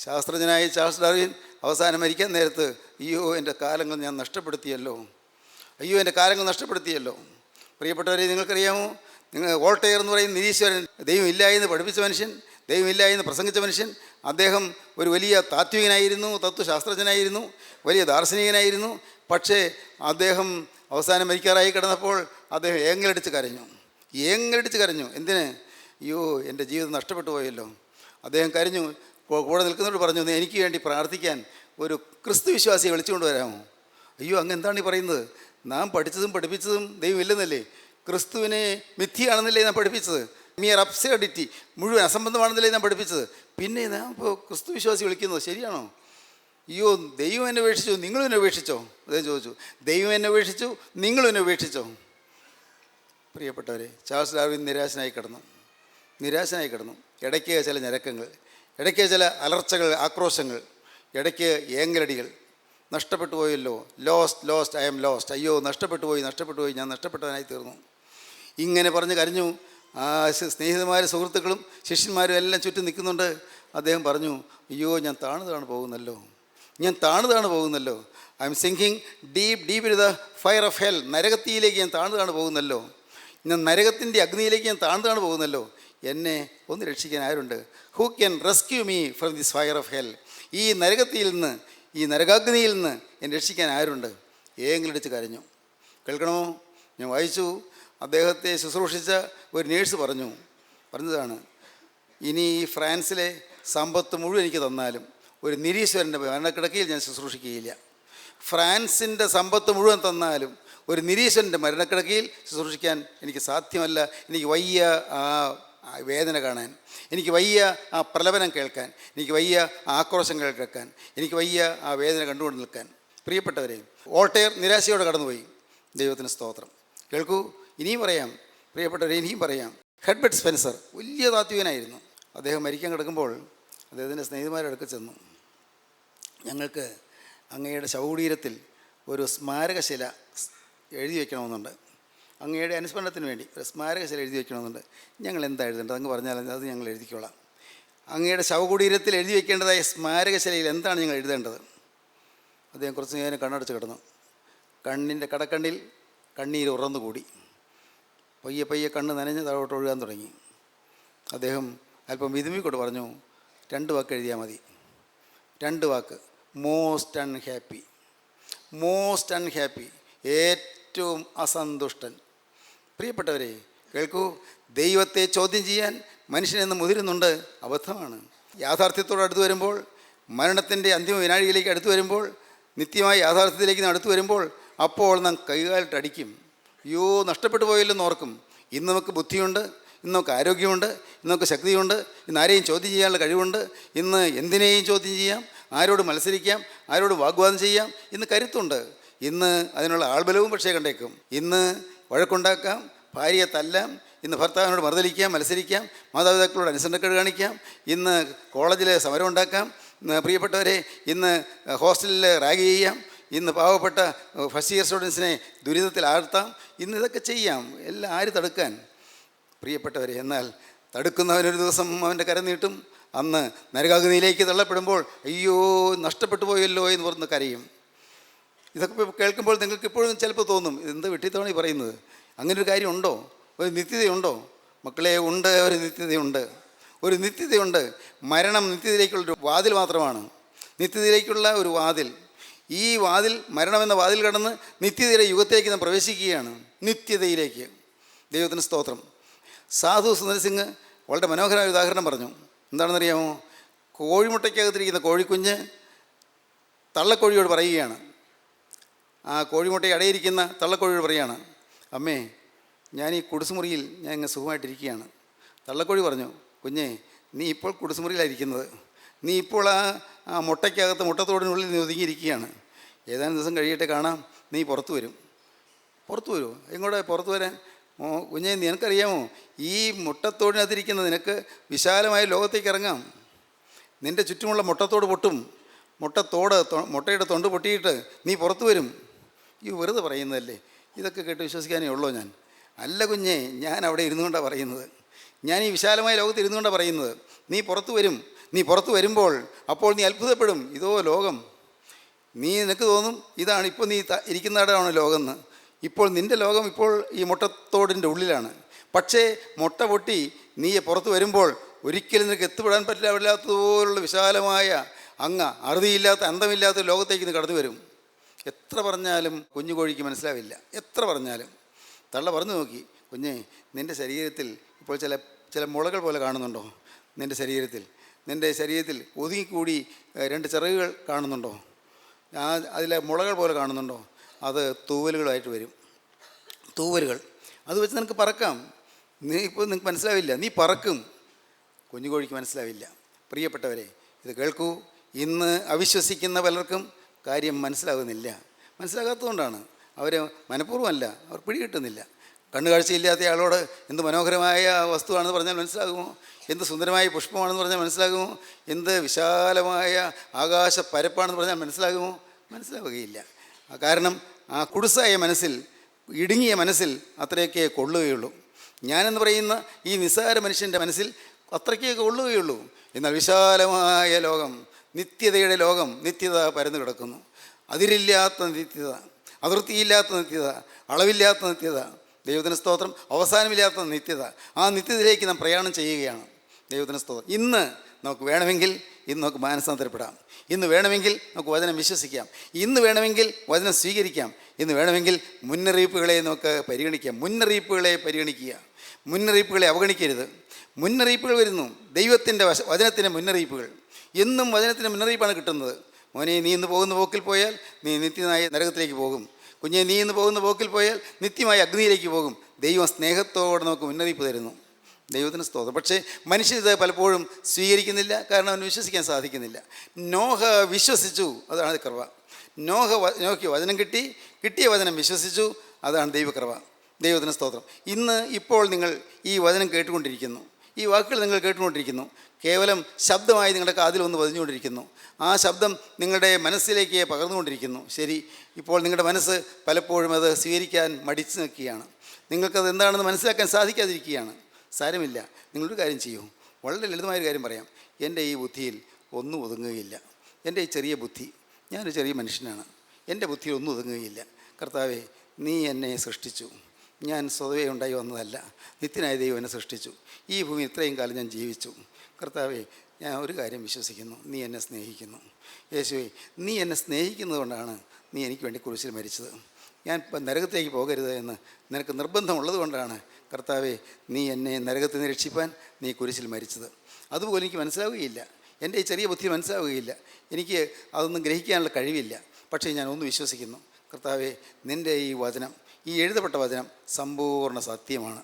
ശാസ്ത്രജ്ഞനായ ചാൾസ് ഡാർവിൻ അവസാനം മരിക്കാൻ നേരത്ത്, അയ്യോ എൻ്റെ കാലങ്ങൾ ഞാൻ നഷ്ടപ്പെടുത്തിയല്ലോ, അയ്യോ എൻ്റെ കാലങ്ങൾ നഷ്ടപ്പെടുത്തിയല്ലോ. പ്രിയപ്പെട്ടവരെ, നിങ്ങൾക്കറിയാമോ, വോൾട്ടയർ എന്ന് പറയുന്ന നിരീശ്വരൻ, ദൈവമില്ല എന്ന് പഠിപ്പിച്ച മനുഷ്യൻ, ദൈവമില്ല എന്ന് പ്രസംഗിച്ച മനുഷ്യൻ, അദ്ദേഹം ഒരു വലിയ താത്വികനായിരുന്നു, തത്വശാസ്ത്രജ്ഞനായിരുന്നു, വലിയ ദാർശനികനായിരുന്നു. പക്ഷേ അദ്ദേഹം അവസാനം മരിക്കാറായി കിടന്നപ്പോൾ അദ്ദേഹം ഏങ്ങലടിച്ച് കരഞ്ഞു. എന്തിന്? അയ്യോ എൻ്റെ ജീവിതം നഷ്ടപ്പെട്ടു പോയല്ലോ. അദ്ദേഹം കരഞ്ഞു. കൂടെ നിൽക്കുന്നവരോട് പറഞ്ഞു, എനിക്ക് വേണ്ടി പ്രാർത്ഥിക്കാൻ ഒരു ക്രിസ്തു വിശ്വാസിയെ വിളിച്ചുകൊണ്ട് വരാമോ? അയ്യോ, അങ്ങ് എന്താണ് ഈ പറയുന്നത്? നാം പഠിച്ചതും പഠിപ്പിച്ചതും ദൈവമില്ലെന്നല്ലേ, ക്രിസ്തുവിനെ മിഥ്യയാണെന്നല്ലേ നാം പഠിപ്പിച്ചത്, മിയർ അബ്സേർഡിറ്റി, മുഴുവൻ അസംബന്ധമാണെന്നല്ലേ നാം പഠിപ്പിച്ചത്. പിന്നെ നാം ഇപ്പോൾ ക്രിസ്തു വിശ്വാസി വിളിക്കുന്നത് ശരിയാണോ? അയ്യോ, ദൈവം എന്നെ ഉപേക്ഷിച്ചു, നിങ്ങളും എന്നെ ഉപേക്ഷിച്ചോ? അദ്ദേഹം ചോദിച്ചു. ദൈവം എന്നെ ഉപേക്ഷിച്ചു, നിങ്ങളും എന്നെ ഉപേക്ഷിച്ചോ? പ്രിയപ്പെട്ടവരെ, ചാൾസ് ഡാർവിൻ നിരാശനായി കിടന്നു. ഇടയ്ക്ക് ചില ഞരക്കങ്ങൾ, ഇടയ്ക്ക് ചില അലർച്ചകൾ, ആക്രോശങ്ങൾ, ഇടയ്ക്ക് ഏങ്ങലടികൾ. നഷ്ടപ്പെട്ടു പോയല്ലോ, ലോസ്റ്റ്, ഐ ആം ലോസ്റ്റ്, അയ്യോ നഷ്ടപ്പെട്ടു പോയി, ഞാൻ നഷ്ടപ്പെട്ടവനായി തീർന്നു. ഇങ്ങനെ പറഞ്ഞ് കരഞ്ഞു. ആ സ്നേഹിതന്മാരും സുഹൃത്തുക്കളും ശിഷ്യന്മാരും എല്ലാം ചുറ്റും നിൽക്കുന്നുണ്ട്. അദ്ദേഹം പറഞ്ഞു, അയ്യോ ഞാൻ താണു പോകുന്നല്ലോ, I am sinking deep in the fire of hell, നരകത്തിയിലേക്ക് ഞാൻ താണു പോകുന്നല്ലോ, ഞാൻ നരകത്തിൻ്റെ അഗ്നിയിലേക്ക് ഞാൻ താണു പോകുന്നല്ലോ. എന്നെ ഒന്ന് രക്ഷിക്കാൻ ആരുണ്ട്? Who can rescue me from this fire of hell? ഈ നരകത്തിയിൽ നിന്ന്, ഈ നരകാഗ്നിയിൽ നിന്ന് എന്നെ രക്ഷിക്കാൻ ആരുണ്ട്? ഏങ്ങലടിച്ച് കരഞ്ഞു. കേൾക്കണമോ? ഞാൻ വായിച്ചു. അദ്ദേഹത്തെ ശുശ്രൂഷിച്ച ഒരു നേഴ്സ് പറഞ്ഞതാണ്, ഇനി ഈ ഫ്രാൻസിലെ സമ്പത്ത് മുഴുവൻ എനിക്ക് തന്നാലും ഒരു നിരീശ്വരൻ്റെ മരണക്കിടക്കയിൽ ഞാൻ ശുശ്രൂഷിക്കുകയില്ല. ഫ്രാൻസിൻ്റെ സമ്പത്ത് മുഴുവൻ തന്നാലും ഒരു നിരീശ്വരൻ്റെ മരണക്കിടക്കയിൽ ശുശ്രൂഷിക്കാൻ എനിക്ക് സാധ്യമല്ല. എനിക്ക് വയ്യ ആ വേദന കാണാൻ, എനിക്ക് വയ്യ ആ പ്രലപനം കേൾക്കാൻ, എനിക്ക് വയ്യ ആ ആക്രോശം കേൾക്കാൻ, എനിക്ക് വയ്യ ആ വേദന കണ്ടുകൊണ്ട് നിൽക്കാൻ. പ്രിയപ്പെട്ടവരെ, വോൾട്ടയർ നിരാശയോടെ കടന്നുപോയി. ദൈവത്തിന് സ്തോത്രം. കേൾക്കൂ, ഇനിയും പറയാം. പ്രിയപ്പെട്ടവരെ, ഇനിയും പറയാം. ഹെർബർട്ട് സ്പെൻസർ വലിയ താത്വികനായിരുന്നു. അദ്ദേഹം മരിക്കാൻ കിടക്കുമ്പോൾ അദ്ദേഹത്തിൻ്റെ സ്നേഹിതന്മാരുടെ അടുക്കൽ ചെന്നു, ഞങ്ങൾക്ക് അങ്ങയുടെ ശവകുടീരത്തിൽ ഒരു സ്മാരകശില എഴുതി വയ്ക്കണമെന്നുണ്ട്, അങ്ങയുടെ അനുസ്മരണത്തിന് വേണ്ടി ഒരു സ്മാരകശില എഴുതി വയ്ക്കണമെന്നുണ്ട്. ഞങ്ങൾ എന്താ എഴുതേണ്ടത്? അങ്ങ് പറഞ്ഞാൽ അത് ഞങ്ങൾ എഴുതിക്കോളാം. അങ്ങയുടെ ശവകുടീരത്തിൽ എഴുതി വയ്ക്കേണ്ടതായ സ്മാരകശിലയിൽ എന്താണ് ഞങ്ങൾ എഴുതേണ്ടത്? അദ്ദേഹം കുറച്ച് നേരം കണ്ണടച്ച് കിടന്നു. കണ്ണിൻ്റെ കടക്കണ്ണിൽ കണ്ണീർ ഉറന്നുകൂടി. പയ്യെ കണ്ണ് നനഞ്ഞ് താഴോട്ട് ഒഴുകാൻ തുടങ്ങി. അദ്ദേഹം അല്പം വിതുമ്പിക്കൊണ്ട് പറഞ്ഞു, 2 വാക്ക് എഴുതിയാൽ മതി. 2 വാക്ക്. മോസ്റ്റ് അൺഹാപ്പി, ഏറ്റവും അസന്തുഷ്ടൻ. പ്രിയപ്പെട്ടവരെ, കേൾക്കൂ, ദൈവത്തെ ചോദ്യം ചെയ്യാൻ മനുഷ്യനെന്ന് മുതിരുന്നുണ്ട്. അബദ്ധമാണ്. യാഥാർത്ഥ്യത്തോട് അടുത്ത് വരുമ്പോൾ, മരണത്തിൻ്റെ അന്തിമ വിനാഴിയിലേക്ക് അടുത്ത് വരുമ്പോൾ, നിത്യമായ യാഥാർത്ഥ്യത്തിലേക്ക് നാം അടുത്ത് വരുമ്പോൾ, അപ്പോൾ നാം കൈകാലിട്ടടിക്കും. അയ്യോ നഷ്ടപ്പെട്ടു പോയല്ലെന്ന് ഓർക്കും. ഇന്ന് നമുക്ക് ബുദ്ധിയുണ്ട്, ഇന്ന് നമുക്ക് ആരോഗ്യമുണ്ട്, ഇന്ന് നമുക്ക് ശക്തിയുണ്ട്, ഇന്ന് ആരെയും ചോദ്യം ചെയ്യാനുള്ള കഴിവുണ്ട്, ഇന്ന് എന്തിനേയും ചോദ്യം ചെയ്യാം, ആരോട് മത്സരിക്കാം, ആരോട് വാഗ്വാദം ചെയ്യാം, ഇന്ന് കരുത്തുണ്ട്, ഇന്ന് അതിനുള്ള ആൾബലവും പക്ഷേ കണ്ടേക്കും. ഇന്ന് വഴക്കുണ്ടാക്കാം, ഭാര്യയെ തല്ലാം, ഇന്ന് ഭർത്താവിനോട് മറുതലിക്കാം, മത്സരിക്കാം, മാതാപിതാക്കളോട് അനുസരണക്കേട് കാണിക്കാം, ഇന്ന് കോളേജിൽ സമരം ഉണ്ടാക്കാം. പ്രിയപ്പെട്ടവരെ, ഇന്ന് ഹോസ്റ്റലിൽ റാഗ് ചെയ്യാം, ഇന്ന് പാവപ്പെട്ട ഫസ്റ്റ് ഇയർ സ്റ്റുഡൻസിനെ ദുരിതത്തിൽ ആഴ്ത്താം, ഇന്ന് ഇതൊക്കെ ചെയ്യാം. എല്ലാം ആര് തടുക്കാൻ? പ്രിയപ്പെട്ടവരെ, എന്നാൽ തടുക്കുന്നവനൊരു ദിവസം അവൻ്റെ കരം നീട്ടും. അന്ന് നരകാഗ്നിയിലേക്ക് തള്ളപ്പെടുമ്പോൾ അയ്യോ നഷ്ടപ്പെട്ടു പോയല്ലോ എന്ന് പറഞ്ഞ് കരയും. ഇതൊക്കെ കേൾക്കുമ്പോൾ നിങ്ങൾക്ക് ഇപ്പോഴും ചിലപ്പോൾ തോന്നും, ഇതെന്ത് വിട്ടിത്തമാണ് ഈ പറയുന്നത്? അങ്ങനെ ഒരു കാര്യമുണ്ടോ? ഒരു നിത്യതയുണ്ടോ? മക്കളെ, ഉണ്ട്. ഒരു നിത്യതയുണ്ട്. മരണം നിത്യതയിലേക്കുള്ളൊരു വാതിൽ മാത്രമാണ്. നിത്യതയിലേക്കുള്ള ഒരു വാതിൽ. ഈ വാതിൽ, മരണമെന്ന വാതിൽ കടന്ന് നിത്യതയുടെ യുഗത്തിലേക്ക് നാം പ്രവേശിക്കുകയാണ്. നിത്യതയിലേക്ക്. ദൈവത്തിന് സ്തോത്രം. സാധു സുന്ദർ സിംഗ് വളരെ മനോഹരമായ ഉദാഹരണം പറഞ്ഞു. എന്താണെന്നറിയാമോ? കോഴിമുട്ടയ്ക്കകത്തിരിക്കുന്ന കോഴിക്കുഞ്ഞ് തള്ളക്കോഴിയോട് പറയുകയാണ്, ആ കോഴിമുട്ടയെ അടയിരിക്കുന്ന തള്ളക്കോഴിയോട് പറയുകയാണ്, അമ്മേ, ഞാൻ ഈ കുടിസുമുറിയിൽ ഞാൻ ഇങ്ങനെ സുഖമായിട്ടിരിക്കുകയാണ്. തള്ളക്കോഴി പറഞ്ഞു, കുഞ്ഞേ, നീ ഇപ്പോൾ കുടിസുമുറിയിലായിരിക്കുന്നത്. നീ ഇപ്പോൾ ആ മുട്ടയ്ക്കകത്ത് മുട്ടത്തോടിനുള്ളിൽ നീ ഒതുങ്ങിയിരിക്കുകയാണ്. ഏതാനും ദിവസം കഴിയട്ടെ, കാണാം, നീ പുറത്തു വരും. പുറത്തു വരുമോ? എങ്ങോട്ട് പുറത്തു വരാൻ? കുഞ്ഞേ, നിനക്കറിയാമോ, ഈ മുട്ടത്തോടിനകത്തിരിക്കുന്ന നിനക്ക് വിശാലമായ ലോകത്തേക്ക് ഇറങ്ങാം. നിൻ്റെ ചുറ്റുമുള്ള മുട്ടത്തോട് പൊട്ടും. മുട്ടയുടെ തൊണ്ട് പൊട്ടിയിട്ട് നീ പുറത്തു വരും. ഈ വെറുതെ പറയുന്നതല്ലേ? ഇതൊക്കെ കേട്ട് വിശ്വസിക്കാനേ ഉള്ളൂ ഞാൻ? അല്ല കുഞ്ഞേ, ഞാൻ അവിടെ ഇരുന്നുകൊണ്ടാണ് പറയുന്നത്. ഞാൻ ഈ വിശാലമായ ലോകത്ത് ഇരുന്നുകൊണ്ടാണ് പറയുന്നത്. നീ പുറത്തു വരും. നീ പുറത്തു വരുമ്പോൾ അപ്പോൾ നീ അത്ഭുതപ്പെടും. ഇതോ ലോകം. നിനക്ക് തോന്നും ഇതാണ് ഇപ്പോൾ നീ ഇരിക്കുന്നിടമാണ് ലോകം എന്ന്. ഇപ്പോൾ നിൻ്റെ ലോകം ഇപ്പോൾ ഈ മുട്ടത്തോടിൻ്റെ ഉള്ളിലാണ്. പക്ഷേ മുട്ട പൊട്ടി നീ പുറത്ത് വരുമ്പോൾ ഒരിക്കലും നിനക്ക് എത്തിപ്പെടാൻ പറ്റില്ലാത്തതുപോലുള്ള വിശാലമായ അറുതിയില്ലാത്ത അന്തമില്ലാത്ത ലോകത്തേക്ക് നീ കടന്നു വരും. എത്ര പറഞ്ഞാലും കുഞ്ഞു കോഴിക്ക് മനസ്സിലാവില്ല. എത്ര പറഞ്ഞാലും. തള്ള പറഞ്ഞു നോക്കി, കുഞ്ഞേ, നിൻ്റെ ശരീരത്തിൽ ഇപ്പോൾ ചില മുളകൾ പോലെ കാണുന്നുണ്ടോ? നിൻ്റെ ശരീരത്തിൽ ഒതുങ്ങിക്കൂടി 2 ചിറകുകൾ കാണുന്നുണ്ടോ? അതിലെ മുളകൾ പോലെ കാണുന്നുണ്ടോ? അത് തൂവലുകളായിട്ട് വരും. തൂവലുകൾ. അത് വെച്ച് നിനക്ക് പറക്കാം. നിനക്ക് മനസ്സിലാവില്ല, നീ പറക്കും. കുഞ്ഞു കോഴിക്ക് മനസ്സിലാവില്ല. പ്രിയപ്പെട്ടവരെ, ഇത് കേൾക്കൂ. ഇന്ന് അവിശ്വസിക്കുന്ന പലർക്കും കാര്യം മനസ്സിലാകുന്നില്ല. മനസ്സിലാകാത്തതുകൊണ്ടാണ്. അവർ മനഃപൂർവ്വമല്ല, അവർ പിടികിട്ടുന്നില്ല. കണ്ണുകാഴ്ചയില്ലാത്ത ആളോട് എന്ത് മനോഹരമായ വസ്തുവാണെന്ന് പറഞ്ഞാൽ മനസ്സിലാകുമോ? എന്ത് സുന്ദരമായ പുഷ്പമാണെന്ന് പറഞ്ഞാൽ മനസ്സിലാകുമോ? എന്ത് വിശാലമായ ആകാശ പരപ്പാണെന്ന് പറഞ്ഞാൽ മനസ്സിലാകുമോ? മനസ്സിലാവുകയില്ല. കാരണം ആ കുടുസായ മനസ്സിൽ, ഇടുങ്ങിയ മനസ്സിൽ അത്രയൊക്കെ കൊള്ളുകയുള്ളൂ. ഞാനെന്ന് പറയുന്ന ഈ നിസ്സാര മനുഷ്യൻ്റെ മനസ്സിൽ അത്രയ്ക്കൊക്കെ കൊള്ളുകയുള്ളൂ. എന്നാൽ വിശാലമായ ലോകം, നിത്യതയുടെ ലോകം, നിത്യത പരന്നു കിടക്കുന്നു. അതിരില്ലാത്ത നിത്യത, അതിർത്തിയില്ലാത്ത നിത്യത, അളവില്ലാത്ത നിത്യത. ദൈവത്തിന് സ്തോത്രം. അവസാനമില്ലാത്ത നിത്യത. ആ നിത്യതയിലേക്ക് നാം പ്രയാണം ചെയ്യുകയാണ്. ദൈവത്തിന് സ്തോത്രം. ഇന്ന് നമുക്ക് വേണമെങ്കിൽ നമുക്ക് മാനസാന്തരപ്പെടാം. ഇന്ന് വേണമെങ്കിൽ നമുക്ക് വചനം വിശ്വസിക്കാം. ഇന്ന് വേണമെങ്കിൽ വചനം സ്വീകരിക്കാം. ഇന്ന് വേണമെങ്കിൽ മുന്നറിയിപ്പുകളെ നമുക്ക് പരിഗണിക്കാം. മുന്നറിയിപ്പുകളെ പരിഗണിക്കുക. മുന്നറിയിപ്പുകളെ അവഗണിക്കരുത്. മുന്നറിയിപ്പുകൾ വരുന്നു. ദൈവത്തിൻ്റെ വചനത്തിൻ്റെ മുന്നറിയിപ്പുകൾ. എന്നും വചനത്തിൻ്റെ മുന്നറിയിപ്പാണ് കിട്ടുന്നത്. മോനെ, നീ ഇന്ന് പോകുന്ന പോക്കിൽ പോയാൽ നീ നിത്യമായ നരകത്തിലേക്ക് പോകും. കുഞ്ഞെ, നീ ഇന്ന് പോകുന്ന പോക്കിൽ പോയാൽ നിത്യമായ അഗ്നിയിലേക്ക് പോകും. ദൈവം സ്നേഹത്തോടെ നമുക്ക് മുന്നറിയിപ്പ് തരുന്നു. ദൈവത്തിന് സ്തോത്രം. പക്ഷേ മനുഷ്യനിത് പലപ്പോഴും സ്വീകരിക്കുന്നില്ല. കാരണം അവന് വിശ്വസിക്കാൻ സാധിക്കുന്നില്ല. നോഹ വിശ്വസിച്ചു, അതാണ് കൃപ. നോഹയ്ക്ക് വചനം കിട്ടിയ വചനം വിശ്വസിച്ചു, അതാണ് ദൈവകൃപ. ദൈവത്തിന് സ്തോത്രം. ഇപ്പോൾ നിങ്ങൾ ഈ വചനം കേട്ടുകൊണ്ടിരിക്കുന്നു. ഈ വാക്കുകൾ നിങ്ങൾ കേട്ടുകൊണ്ടിരിക്കുന്നു. കേവലം ശബ്ദമായി നിങ്ങളുടെ കാതിൽ ഒന്ന് പതിഞ്ഞുകൊണ്ടിരിക്കുന്നു. ആ ശബ്ദം നിങ്ങളുടെ മനസ്സിലേക്ക് പകർന്നുകൊണ്ടിരിക്കുന്നു. ശരി, ഇപ്പോൾ നിങ്ങളുടെ മനസ്സ് പലപ്പോഴും അത് സ്വീകരിക്കാൻ മടിച്ചു നിൽക്കുകയാണ്. നിങ്ങൾക്കത് എന്താണെന്ന് മനസ്സിലാക്കാൻ സാധിക്കാതിരിക്കുകയാണ്. സാരമില്ല, നിങ്ങളൊരു കാര്യം ചെയ്യൂ. വളരെ ലളിതമായൊരു കാര്യം പറയാം. എൻ്റെ ഈ ബുദ്ധിയിൽ ഒന്നും ഒതുങ്ങുകയില്ല. എൻ്റെ ഈ ചെറിയ ബുദ്ധി, ഞാനൊരു ചെറിയ മനുഷ്യനാണ്. എൻ്റെ ബുദ്ധിയിൽ ഒന്നും ഒതുങ്ങുകയില്ല. കർത്താവേ, നീ എന്നെ സൃഷ്ടിച്ചു. ഞാൻ സ്വതവേ ഉണ്ടായി വന്നതല്ല. നിത്യനായ ദൈവം എന്നെ സൃഷ്ടിച്ചു. ഈ ഭൂമി ഇത്രയും കാലം ഞാൻ ജീവിച്ചു. കർത്താവേ, ഞാൻ ഒരു കാര്യം വിശ്വസിക്കുന്നു, നീ എന്നെ സ്നേഹിക്കുന്നു. യേശുവേ, നീ എന്നെ സ്നേഹിക്കുന്നത് കൊണ്ടാണ് നീ എനിക്ക് വേണ്ടി കുരിശിൽ മരിച്ചത്. ഞാൻ ഇപ്പം നരകത്തേക്ക് പോകരുത് എന്ന് നിനക്ക് നിർബന്ധമുള്ളത് കൊണ്ടാണ് കർത്താവേ, നീ എന്നെ നരകത്തിൽ നിന്ന് രക്ഷിപ്പാൻ നീ കുരിശിൽ മരിച്ചത്. അതുപോലെ എനിക്ക് മനസ്സിലാവുകയില്ല. എൻ്റെ ഈ ചെറിയ ബുദ്ധി മനസ്സിലാവുകയില്ല. എനിക്ക് അതൊന്നും ഗ്രഹിക്കാനുള്ള കഴിവില്ല. പക്ഷേ ഞാൻ ഒന്ന് വിശ്വസിക്കുന്നു. കർത്താവേ, നിൻ്റെ ഈ വചനം, ഈ എഴുതപ്പെട്ട വചനം സമ്പൂർണ്ണ സത്യമാണ്.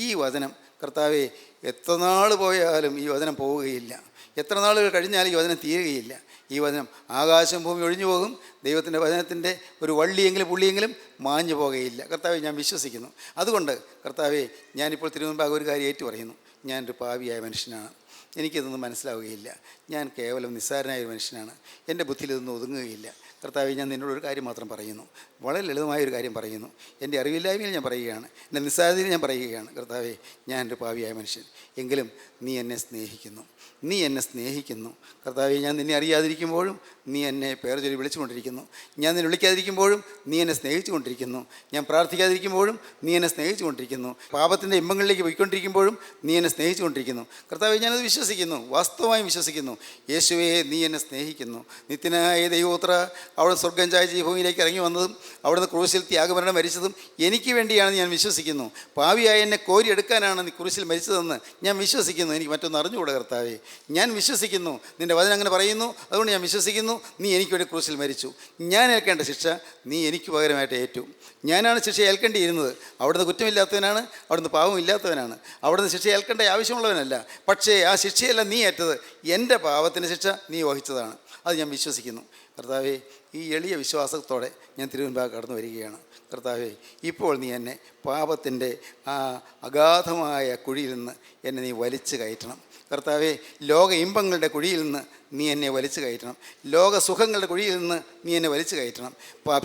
ഈ വചനം കർത്താവേ, എത്ര നാൾ പോയാലും ഈ വചനം പോവുകയില്ല. എത്ര നാളുകൾ കഴിഞ്ഞാലും ഈ വചനം തീരുകയില്ല. ഈ വചനം ആകാശം ഭൂമി ഒഴിഞ്ഞു പോകും. ദൈവത്തിൻ്റെ വചനത്തിൻ്റെ ഒരു വള്ളിയെങ്കിലും പുള്ളിയെങ്കിലും മാഞ്ഞു പോകുകയില്ല. കർത്താവെ, ഞാൻ വിശ്വസിക്കുന്നു. അതുകൊണ്ട് കർത്താവെ, ഞാനിപ്പോൾ തിരുമുൻപാകെ ഒരു കാര്യം ഏറ്റു പറയുന്നു. ഞാനൊരു പാപിയായ മനുഷ്യനാണ്. എനിക്കിതൊന്നും മനസ്സിലാവുകയില്ല. ഞാൻ കേവലം നിസ്സാരനായ ഒരു മനുഷ്യനാണ്. എൻ്റെ ബുദ്ധിയിൽ ഇതൊന്നും ഒതുങ്ങുകയില്ല. കർത്താവെ, ഞാൻ നിന്നോടൊരു കാര്യം മാത്രം പറയുന്നു. വളരെ ലളിതമായൊരു കാര്യം പറയുന്നു. എൻ്റെ അറിവില്ലായ്മയിൽ ഞാൻ പറയുകയാണ്. എൻ്റെ നിസ്സാരതയിൽ ഞാൻ പറയുകയാണ്. കർത്താവെ, ഞാനൊരു പാപിയായ മനുഷ്യൻ. എങ്കിലും നീ എന്നെ സ്നേഹിക്കുന്നു. നീ എന്നെ സ്നേഹിക്കുന്നു. കർത്താവെ, ഞാൻ നിന്നെ അറിയാതിരിക്കുമ്പോഴും നീ എന്നെ പേർ ചൊല്ലി വിളിച്ചുകൊണ്ടിരിക്കുന്നു. ഞാൻ നിന്നെ വിളിക്കാതിരിക്കുമ്പോഴും നീ എന്നെ സ്നേഹിച്ചു കൊണ്ടിരിക്കുന്നു. ഞാൻ പ്രാർത്ഥിക്കാതിരിക്കുമ്പോഴും നീ എന്നെ സ്നേഹിച്ചു കൊണ്ടിരിക്കുന്നു. പാപത്തിൻ്റെ ഇമ്പങ്ങളിലേക്ക് പോയിക്കൊണ്ടിരിക്കുമ്പോഴും നീ എന്നെ സ്നേഹിച്ചു കൊണ്ടിരിക്കുന്നു. കർത്താവെ, ഞാനത് വിശ്വസിക്കുന്നു. വാസ്തവമായും വിശ്വസിക്കുന്നു. യേശുവേ, നീ എന്നെ സ്നേഹിക്കുന്നു. നിത്യനായ ദൈവോത്ര അവിടെ സ്വർഗം ചായച്ച് ഈ ഭൂമിയിലേക്ക് ഇറങ്ങി വന്നതും അവിടുന്ന് ക്രൂശിൽ ത്യാഗമരണം മരിച്ചതും എനിക്ക് വേണ്ടിയാണെന്ന് ഞാൻ വിശ്വസിക്കുന്നു. പാപിയായ എന്നെ കോരിയെടുക്കാനാണ് നീ ക്രൂശിൽ മരിച്ചതെന്ന് ഞാൻ വിശ്വസിക്കുന്നു. എനിക്ക് മറ്റൊന്ന് അറിഞ്ഞുകൂടെ കർത്താവേ. ഞാൻ വിശ്വസിക്കുന്നു. നിൻ്റെ വചനം അങ്ങനെ പറയുന്നു. അതുകൊണ്ട് ഞാൻ വിശ്വസിക്കുന്നു. നീ എനിക്ക് വേണ്ടി ക്രൂശിൽ മരിച്ചു. ഞാൻ ഏൽക്കേണ്ട ശിക്ഷ നീ എനിക്ക് പകരമായിട്ട് ഏറ്റു. ഞാനാണ് ശിക്ഷ ഏൽക്കേണ്ടിയിരുന്നത്. അവിടുന്ന് കുറ്റമില്ലാത്തവനാണ്, അവിടുന്ന് പാവമില്ലാത്തവനാണ്, അവിടുന്ന് ശിക്ഷ ഏൽക്കേണ്ട ആവശ്യമുള്ളവനല്ല. പക്ഷേ ആ ശിക്ഷയല്ല നീ ഏറ്റത്, എൻ്റെ പാവത്തിൻ്റെ ശിക്ഷ നീ വഹിച്ചതാണ്. അത് ഞാൻ വിശ്വസിക്കുന്നു. കർത്താവേ, ഈ എളിയ വിശ്വാസത്തോടെ ഞാൻ തിരുവൻപാകെ കടന്നു വരികയാണ്. കർത്താവേ, ഇപ്പോൾ നീ എന്നെ പാപത്തിൻ്റെ ആ അഗാധമായ കുഴിയിൽ നിന്ന് എന്നെ നീ വലിച്ചു കയറ്റണം. കർത്താവേ, ലോക ഇമ്പങ്ങളുടെ കുഴിയിൽ നിന്ന് നീ എന്നെ വലിച്ചു കയറ്റണം. ലോക സുഖങ്ങളുടെ കുഴിയിൽ നിന്ന് നീ എന്നെ വലിച്ചു കയറ്റണം.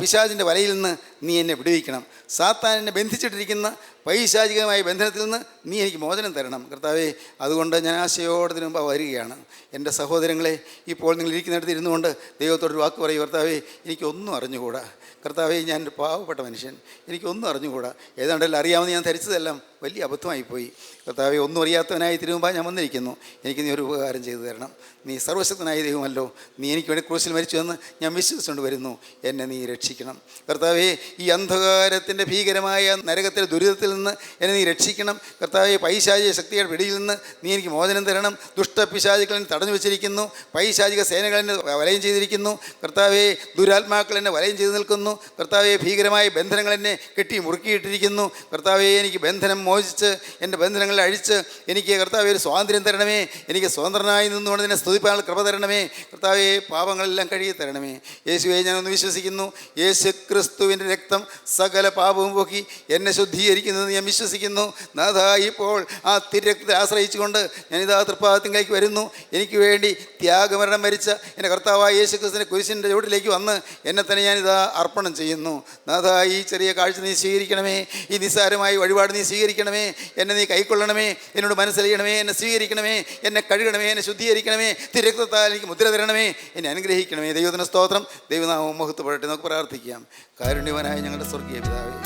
പിശാചിൻ്റെ വലയിൽ നിന്ന് നീ എന്നെ വിടുവിക്കണം. സാത്താനെ ബന്ധിച്ചിട്ടിരിക്കുന്ന പൈശാചികമായ ബന്ധനത്തിൽ നിന്ന് നീ എനിക്ക് മോചനം തരണം. കർത്താവേ, അതുകൊണ്ട് ഞാൻ ആശയോടെ മുമ്പ് വരികയാണ്. എൻ്റെ സഹോദരങ്ങളെ, ഇപ്പോൾ നിങ്ങൾ ഇരിക്കുന്നിടത്ത് ഇരുന്നു കൊണ്ട് ദൈവത്തോടൊരു വാക്ക് പറയും. കർത്താവേ, എനിക്കൊന്നും അറിഞ്ഞുകൂടാ. കർത്താവേ, ഞാനൊരു പാവപ്പെട്ട മനുഷ്യൻ, എനിക്കൊന്നും അറിഞ്ഞുകൂടാ. ഏതാണ്ടെല്ലാം അറിയാമെന്ന് ഞാൻ ധരിച്ചതെല്ലാം വലിയ അബദ്ധമായിപ്പോയി. കർത്താവേ, ഒന്നും അറിയാത്തവനായി തിരുമുമ്പായി ഞാൻ വന്നിരിക്കുന്നു. എനിക്ക് നീ ഒരു ഉപകാരം ചെയ്തു തരണം. നീ സർവശക്തനായ ദൈവമല്ലോ, നീ എനിക്ക് വേണ്ടി ക്രൂശിൽ മരിച്ചു എന്ന് ഞാൻ വിശ്വസിച്ചുകൊണ്ട് വരുന്നു. എന്നെ നീ രക്ഷിക്കണം. കർത്താവേ, ഈ അന്ധകാരത്തിൻ്റെ ഭീകരമായ നരകത്തിൻ്റെ ദുരിതത്തിൽ നിന്ന് എന്നെ നീ രക്ഷിക്കണം. കർത്താവേ, പൈശാചിക ശക്തിയുടെ പിടിയിൽ നിന്ന് നീ എനിക്ക് മോചനം തരണം. ദുഷ്ടപിശാചികൾ എന്നെ തടഞ്ഞു വെച്ചിരിക്കുന്നു. പൈശാചിക സേനകൾ എന്നെ വലയം ചെയ്തിരിക്കുന്നു. കർത്താവേ, ദുരാത്മാക്കൾ എന്നെ വലയം ചെയ്ത് നിൽക്കുന്നു. കർത്താവേ, ഭീകരമായ ബന്ധനങ്ങൾ എന്നെ കെട്ടി മുറുക്കിയിട്ടിരിക്കുന്നു. കർത്താവേ, എനിക്ക് ബന്ധനം മോചിച്ച് എൻ്റെ ബന്ധനങ്ങളെ അഴിച്ച് എനിക്ക് കർത്താവേ ഒരു സ്വാതന്ത്ര്യം തരണമേ. എനിക്ക് സ്വതന്ത്രനായി നിന്നുകൊണ്ട് നിന്നെ സ്തുതിപ്പാനുള്ള കൃപ തരണമേ. കർത്താവേ, പാപങ്ങളെല്ലാം കഴുകി തരണമേ. യേശുവേ, ഞാനൊന്ന് വിശ്വസിക്കുന്നു. യേശു ക്രിസ്തുവിൻ്റെ രക്തം സകല പാപവും പോക്കി എന്നെ ശുദ്ധീകരിക്കുന്നതെന്ന് ഞാൻ വിശ്വസിക്കുന്നു. നാഥ, ഇപ്പോൾ ആ തിരുരക്തത്തെ ആശ്രയിച്ചുകൊണ്ട് ഞാനിതാ തൃപ്പാദത്തിലേക്ക് വരുന്നു. എനിക്ക് വേണ്ടി ത്യാഗമരണം മരിച്ച എൻ്റെ കർത്താവായ യേശു ക്രിസ്തുവിൻ്റെ കുരിശിൻ്റെ ചുവട്ടിലേക്ക് വന്ന് എന്നെ തന്നെ ഞാനിതാ അർപ്പണം ചെയ്യുന്നു. നാഥ, ഈ ചെറിയ കാഴ്ച നീ സ്വീകരിക്കണമേ. ഈ നിസ്സാരമായ വഴിപാട് നീ സ്വീകരിക്കണമേ. എന്നെ നീ കൈക്കൊള്ളണമേ. എന്നോട് മനസ്സിലാക്കണമേ. എന്നെ സ്വീകരിക്കണമേ. എന്നെ കഴുകണമേ. എന്നെ ശുദ്ധീകരിക്കണമേ. തിരുരക്തത്താൽ എനിക്ക് മുദ്ര തരണമേ. എന്നെ അനുഗ്രഹിക്കണമേ. ദൈവത്തിന് സ്തോത്രം. ദൈവനാമം മഹത്വപ്പെടട്ടെ. നമുക്ക് പ്രാർത്ഥിക്കാം. കാരുണ്യവാനായ ഞങ്ങളുടെ സ്വർഗീയ പിതാവേ,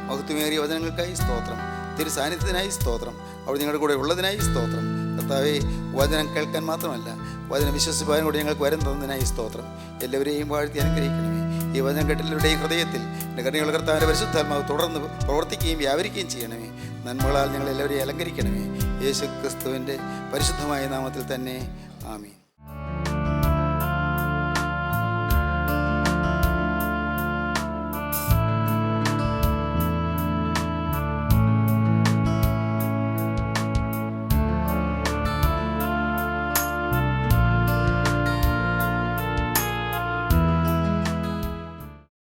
മഹത്വമേറിയ വചനങ്ങൾക്കായി സ്തോത്രം. തിരു സാന്നിധ്യത്തിനായി സ്തോത്രം. അവിടെ നിങ്ങളുടെ കൂടെ ഉള്ളതിനായി സ്തോത്രം. കർത്താവേ, വചനം കേൾക്കാൻ മാത്രമല്ല, വചനം വിശ്വസിപ്പാനും കൂടി ഞങ്ങൾക്ക് വരം തന്നതിനായി സ്തോത്രം. എല്ലാവരെയും വാഴ്ത്തി അനുഗ്രഹിക്കണമേ. ഈ വചനം കേട്ടില്ലവരുടെയും ഹൃദയത്തിൽ എൻ്റെ കരുണയുള്ള കർത്താവിൻ്റെ പരിശുദ്ധാത്മാവ് തുടർന്ന് പ്രവർത്തിക്കുകയും വ്യാപരിക്കുകയും ചെയ്യണമേ. നന്മകളാൽ ഞങ്ങളെല്ലാവരെയും അലങ്കരിക്കണമേ. യേശു ക്രിസ്തുവിൻ്റെ പരിശുദ്ധമായ നാമത്തിൽ തന്നെ. ആമീൻ.